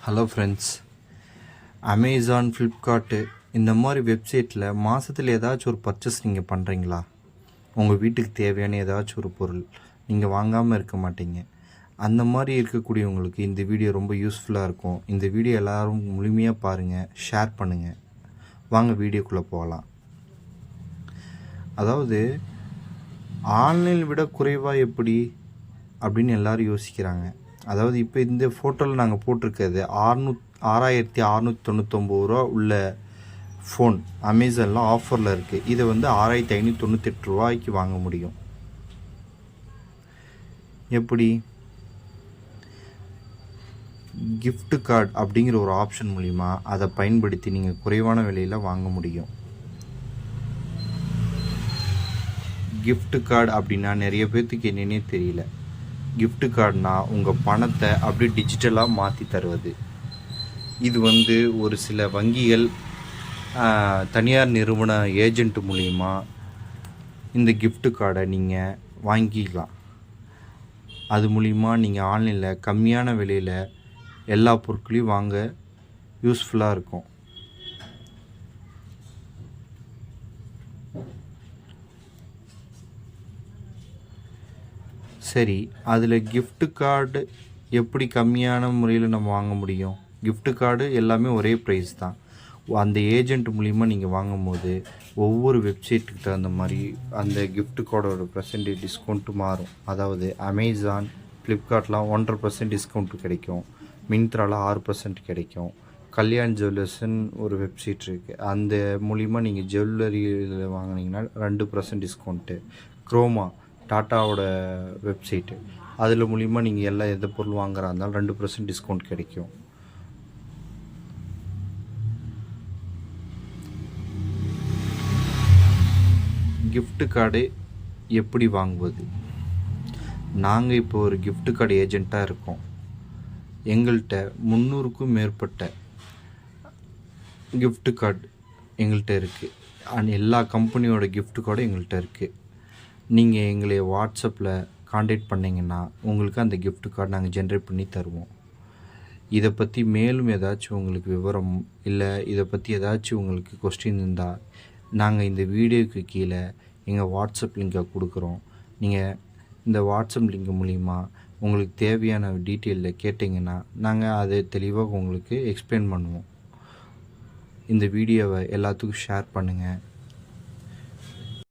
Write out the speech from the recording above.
Hello friends, Amazon, Flipkart இந்த மாதிரி வெப்சைட்டில் மாதத்தில் ஏதாச்சும் ஒரு பர்ச்சேஸ் நீங்கள் பண்ணுறீங்களா? உங்கள் வீட்டுக்கு தேவையான ஏதாச்சும் ஒரு பொருள் நீங்கள் வாங்காமல் இருக்க மாட்டீங்க. அந்த மாதிரி இருக்கக்கூடியவங்களுக்கு இந்த வீடியோ ரொம்ப யூஸ்ஃபுல்லாக இருக்கும். இந்த வீடியோ எல்லோரும் முழுமையாக பாருங்கள், ஷேர் பண்ணுங்கள். வாங்க வீடியோக்குள்ளே போகலாம். அதாவது ஆன்லைன் விட குறைவாக எப்படி அப்படின்னு எல்லோரும் யோசிக்கிறாங்க. அதாவது இப்போ இந்த ஃபோட்டோவில் நாங்கள் போட்டிருக்கிறது 6699 உள்ள ஃபோன் அமேசானில் ஆஃபரில் இருக்குது. இதை 6598 வாங்க முடியும். எப்படி? gift கார்டு அப்படிங்கிற ஒரு ஆப்ஷன் மூலிமா அதை பயன்படுத்தி நீங்கள் குறைவான விலையில் வாங்க முடியும். gift கார்டு அப்படின்னா நிறைய பேர்த்துக்கு என்னன்னே தெரியல. gift கார்டுனா உங்கள் பணத்தை அப்படியே டிஜிட்டலாக மாற்றி தருவது. இது ஒரு சில வங்கிகள், தனியார் நிறுவன ஏஜென்ட் மூலிமா இந்த gift கார்டை நீங்கள் வாங்கிக்கலாம். அது மூலிமா நீங்கள் ஆன்லைனில் கம்மியான விலையில் எல்லா பொருட்களையும் வாங்க யூஸ்ஃபுல்லாக இருக்கும். சரி, அதில் gift கார்டு எப்படி கம்மியான முறையில் நம்ம வாங்க முடியும்? gift கார்டு எல்லாமே ஒரே ப்ரைஸ் தான். அந்த ஏஜென்ட் மூலிமா நீங்கள் வாங்கும்போது ஒவ்வொரு வெப்சைட்டுக்கு தகுந்த மாதிரி அந்த gift கார்டோட % டிஸ்கவுண்ட்டு மாறும். அதாவது அமேசான், ஃப்ளிப்கார்ட்லாம் 1.5% டிஸ்கவுண்ட்டு கிடைக்கும். மிந்த்ராவில் 6% கிடைக்கும். கல்யாண் ஜுவல்லர்ஸ்ன்னு ஒரு வெப்சைட் இருக்குது, அந்த மூலிமா நீங்கள் ஜுவல்லரியில் வாங்கினீங்கன்னா 2% டிஸ்கவுண்ட்டு. குரோமா, டாட்டாவோட வெப்சைட்டு, அதில் மூலிமா நீங்கள் எந்த பொருள் வாங்குறா இருந்தாலும் 2% டிஸ்கவுண்ட் கிடைக்கும். gift கார்டு எப்படி வாங்குவது? நாங்கள் இப்போ ஒரு gift கார்டு ஏஜெண்ட்டாக இருக்கோம். எங்கள்கிட்ட 300க்கும் மேற்பட்ட gift கார்டு எங்கள்கிட்ட இருக்குது. எல்லா கம்பெனியோட gift கார்டும் எங்கள்கிட்ட இருக்குது. நீங்கள் எங்களை வாட்ஸ்அப்பில் காண்டாக்ட் பண்ணிங்கன்னா உங்களுக்கு அந்த gift கார்டு நாங்கள் ஜென்ரேட் பண்ணி தருவோம். இதை பற்றி மேலும் ஏதாச்சும் உங்களுக்கு விவரம் இல்லை இதை பற்றி ஏதாச்சும் உங்களுக்கு கொஸ்டின் இருந்தால் நாங்கள் இந்த வீடியோவுக்கு கீழே எங்கள் வாட்ஸ்அப் லிங்கை கொடுக்குறோம். நீங்கள் இந்த வாட்ஸ்அப் லிங்க் மூலிமா உங்களுக்கு தேவையான டீட்டெயிலில் கேட்டிங்கன்னா நாங்கள் அதை தெளிவாக உங்களுக்கு எக்ஸ்பிளைன் பண்ணுவோம். இந்த வீடியோவை எல்லாத்துக்கும் ஷேர் பண்ணுங்கள்.